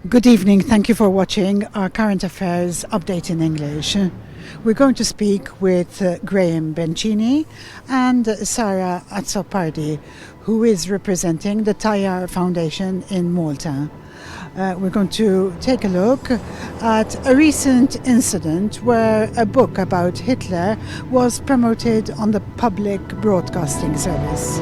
Good evening. Thank you for watching our current affairs update in English. We're going to speak with Graham Bencini and Sarah Azzopardi, who is representing the Tayar Foundation in Malta. We're going to take a look at a recent incident where a book about Hitler was promoted on the public broadcasting service.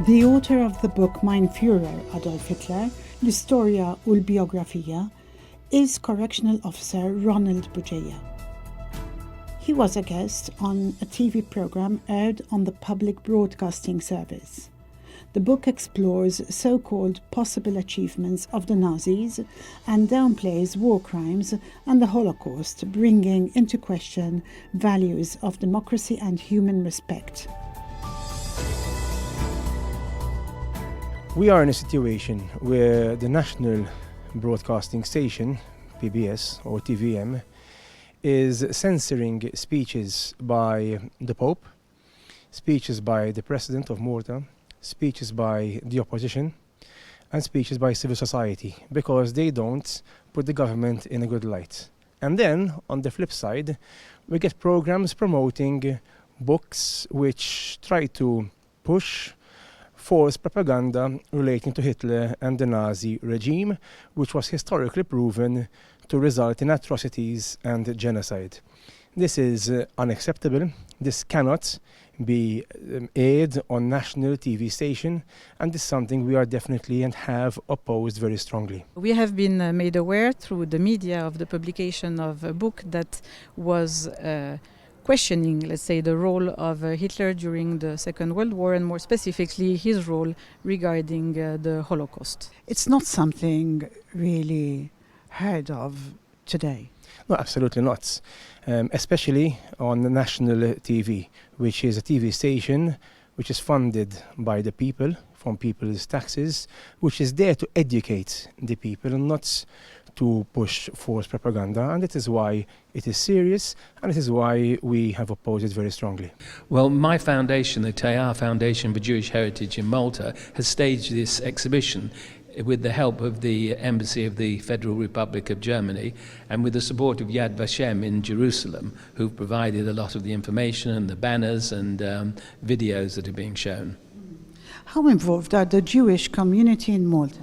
The author of the book Mein Führer, Adolf Hitler, l-istorja u l-biografija, is Correctional Officer Ronald Bugeja. He was a guest on a TV program aired on the public broadcasting service. The book explores so-called possible achievements of the Nazis and downplays war crimes and the Holocaust, bringing into question values of democracy and human respect. We are in a situation where the National Broadcasting Station, PBS or TVM, is censoring speeches by the Pope, speeches by the President of Malta, speeches by the opposition, and speeches by civil society, because they don't put the government in a good light. And then, on the flip side, we get programs promoting books which try to push false propaganda relating to Hitler and the Nazi regime, which was historically proven to result in atrocities and genocide. This is unacceptable. This cannot be aired on national TV station, and this is something we are definitely and have opposed very strongly. We have been made aware through the media of the publication of a book that was questioning, let's say, the role of Hitler during the Second World War, and more specifically his role regarding the Holocaust. It's not something really heard of today. No, absolutely not. Especially on the national TV, which is a TV station which is funded by the people, from people's taxes, which is there to educate the people and not to push false propaganda, and that is why it is serious, and it is why we have opposed it very strongly. Well, my foundation, the Tayar Foundation for Jewish Heritage in Malta, has staged this exhibition with the help of the Embassy of the Federal Republic of Germany and with the support of Yad Vashem in Jerusalem, who've provided a lot of the information and the banners and videos that are being shown. How involved are the Jewish community in Malta?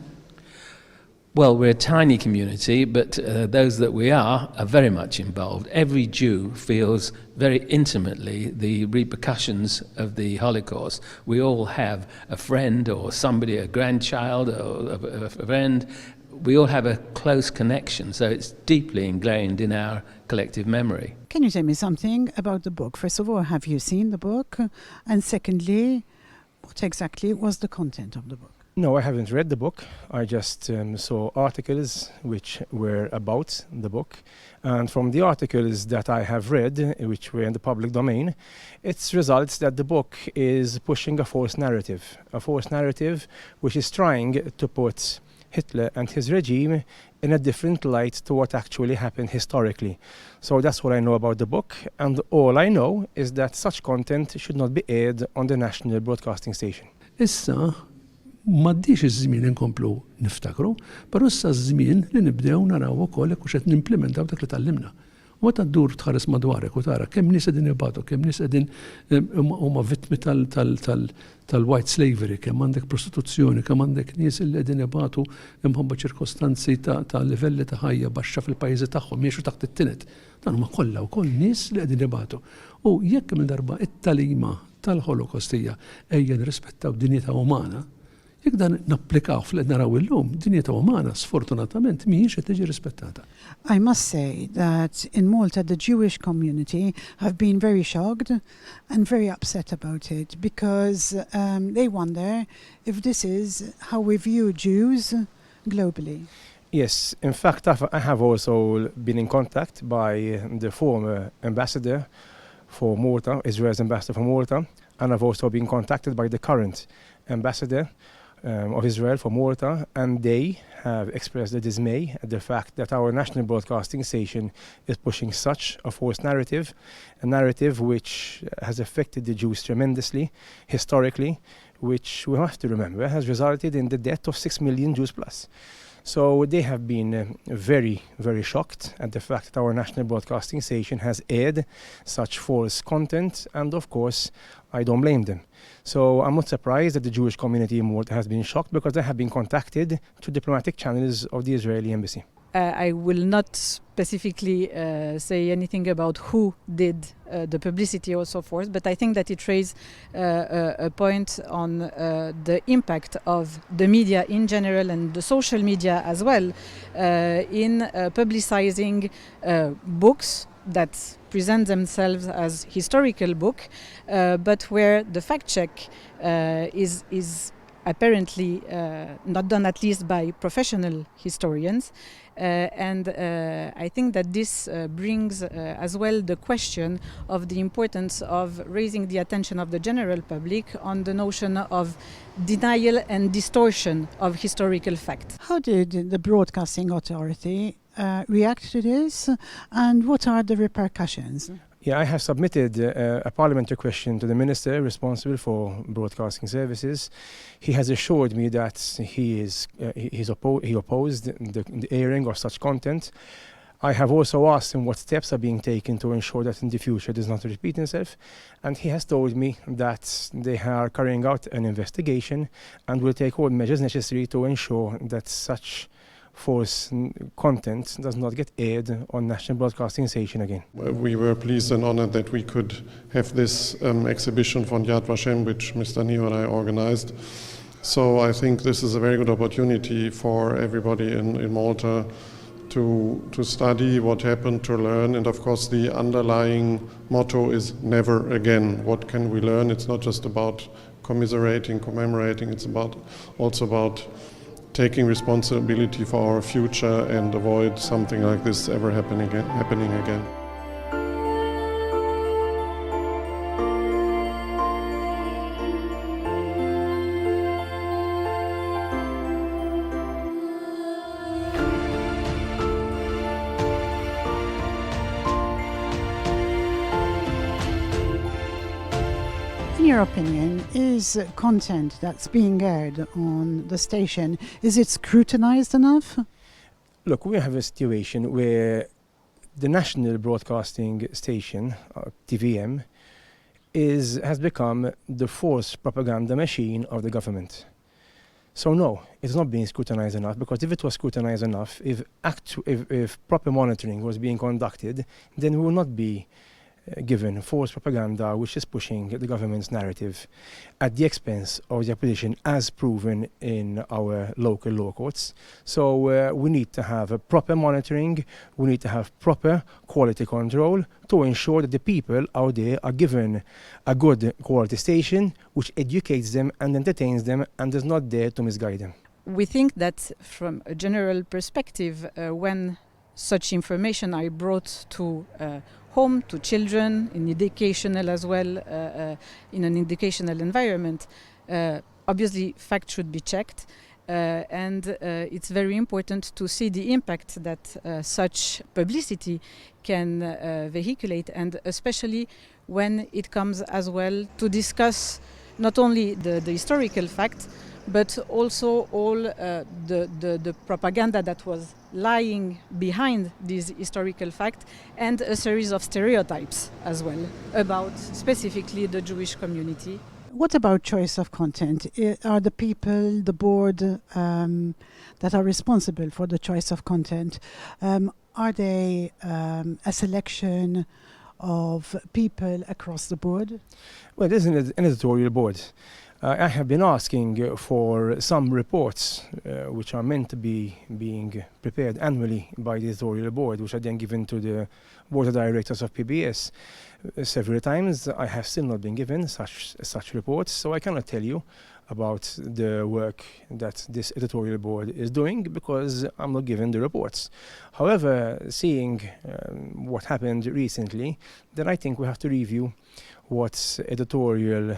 Well, we're a tiny community, but those that we are very much involved. Every Jew feels very intimately the repercussions of the Holocaust. We all have a friend or somebody, a grandchild or a friend. We all have a close connection, so it's deeply ingrained in our collective memory. Can you tell me something about the book? First of all, have you seen the book? And secondly, what exactly was the content of the book? No, I haven't read the book. I just saw articles which were about the book. And from the articles that I have read, which were in the public domain, it results that the book is pushing a false narrative which is trying to put Hitler and his regime in a different light to what actually happened historically. So that's what I know about the book, and all I know is that such content should not be aired on the national broadcasting station. Issa, maddix iż-żmien inkomplu niftakru, però issa żmien li nibdew naraw ukoll hekk qed nimplementaw dak li tallimna. U meta ddur tħares madwarek u tara kemm nies qegħdin ibatu, kemm nies qegħdin huma vittmi tal-white slavery, kemm għandek prostituzzjoni, kemm għandek nies li qegħdin ibatu imħabba ċirkostanzi ta' livelli ta' ħajja baxxa fil-pajjiżi tagħhom jgħixu taħt it-tinet. Dan huma kollha wkoll nies li qegħdin ibatu. U jekk mill darba it-talima tal-Holocaust hija ejja nirrispettaw dinjità umana, Jekk dan napplikaw fl-qed naraw illum, dinjeta umana sfortunatament mhijiex qed tiġi rispettata. I must say that in Malta, the Jewish community have been very shocked and very upset about it because they wonder if this is how we view Jews globally. Yes, in fact, I have also been in contact by the former ambassador for Malta, Israel's ambassador for Malta, and I've also been contacted by the current ambassador of Israel for Malta, and they have expressed their dismay at the fact that our national broadcasting station is pushing such a false narrative, a narrative which has affected the Jews tremendously, historically, which we have to remember has resulted in the death of 6 million Jews plus. So they have been very, very shocked at the fact that our national broadcasting station has aired such false content, and of course, I don't blame them. So I'm not surprised that the Jewish community in Malta has been shocked because they have been contacted to diplomatic channels of the Israeli embassy. I will not specifically say anything about who did the publicity or so forth, but I think that it raises a point on the impact of the media in general and the social media as well in publicizing books that present themselves as historical book, but where the fact check is apparently not done, at least by professional historians. And I think that this brings as well the question of the importance of raising the attention of the general public on the notion of denial and distortion of historical fact. How did the Broadcasting Authority react to this, and what are the repercussions? Yeah, I have submitted a parliamentary question to the minister responsible for broadcasting services. He has assured me that he opposed the airing of such content. I have also asked him what steps are being taken to ensure that in the future it does not repeat itself, and he has told me that they are carrying out an investigation and will take all measures necessary to ensure that such false content does not get aired on national broadcasting station again. We were pleased and honored that we could have this exhibition from Yad Vashem, which Mr. Nehorai organized. So I think this is a very good opportunity for everybody in Malta to study what happened, to learn, and of course the underlying motto is never again. What can we learn? It's not just about commiserating, commemorating, it's also about taking responsibility for our future and avoid something like this ever happening again. In your opinion, is content that's being aired on the station, is it scrutinized enough? Look, we have a situation where the national broadcasting station, TVM, has become the false propaganda machine of the government. So no, it's not being scrutinized enough, because if it was scrutinized enough, if proper monitoring was being conducted, then we will not be given false propaganda which is pushing the government's narrative at the expense of the opposition, as proven in our local law courts. So we need to have a proper monitoring, we need to have proper quality control to ensure that the people out there are given a good quality station which educates them and entertains them and is not there to misguide them. We think that from a general perspective, when such information are brought to home, to children, in educational as well, in an educational environment, obviously facts should be checked, and it's very important to see the impact that such publicity can vehiculate, and especially when it comes as well to discuss not only the historical fact, but also all the propaganda that was lying behind this historical fact, and a series of stereotypes as well about specifically the Jewish community. What about choice of content? Are the people, the board that are responsible for the choice of content, are they a selection of people across the board? Well, there's an editorial board. I have been asking for some reports which are meant to be being prepared annually by the editorial board, which are then given to the board of directors of PBS. Several times I have still not been given such reports, so I cannot tell you about the work that this editorial board is doing because I'm not given the reports. However, seeing what happened recently, then I think we have to review what editorial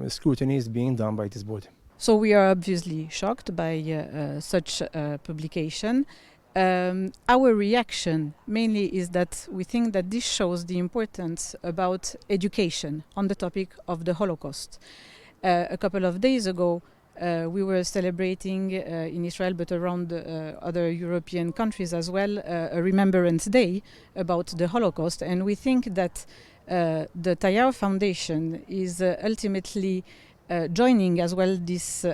scrutiny is being done by this board. So we are obviously shocked by such publication. Our reaction mainly is that we think that this shows the importance about education on the topic of the Holocaust. A couple of days ago, we were celebrating in Israel, but around other European countries as well, a Remembrance Day about the Holocaust. And we think that the Tayar Foundation is ultimately joining as well this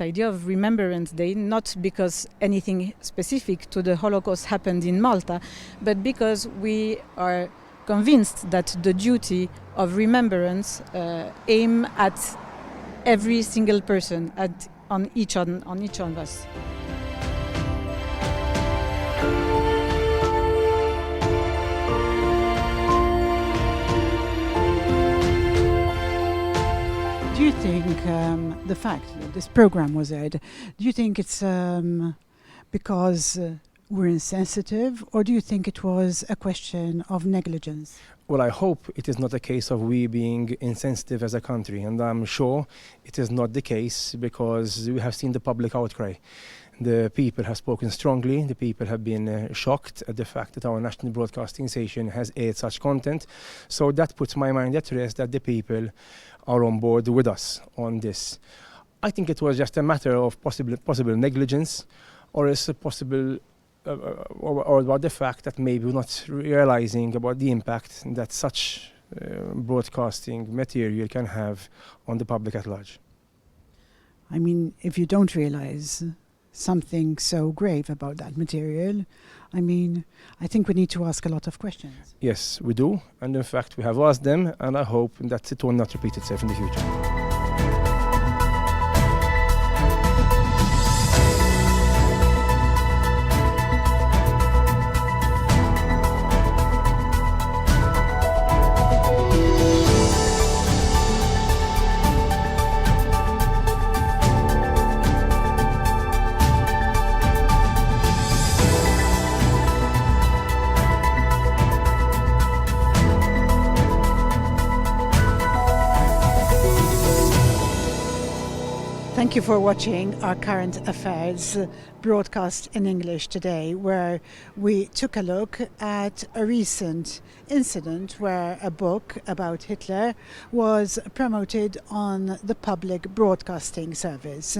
idea of Remembrance Day, not because anything specific to the Holocaust happened in Malta, but because we are convinced that the duty of remembrance aim at every single person, on each of us. Do you think the fact that this program was aired, do you think it's because we're insensitive, or do you think it was a question of negligence? Well, I hope it is not a case of we being insensitive as a country, and I'm sure it is not the case because we have seen the public outcry. The people have spoken strongly, the people have been shocked at the fact that our national broadcasting station has aired such content. So that puts my mind at rest that the people are on board with us on this. I think it was just a matter of possible negligence, or is a possible or about the fact that maybe we're not realizing about the impact that such broadcasting material can have on the public at large. I mean, if you don't realize something so grave about that material, I mean, I think we need to ask a lot of questions. Yes, we do, and in fact we have asked them, and I hope that it will not repeat itself in the future. Thank you for watching our Current Affairs broadcast in English today, where we took a look at a recent incident where a book about Hitler was promoted on the public broadcasting service.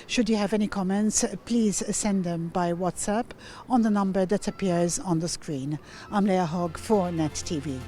Should you have any comments, please send them by WhatsApp on the number that appears on the screen. I'm Leah Hogg for Net TV.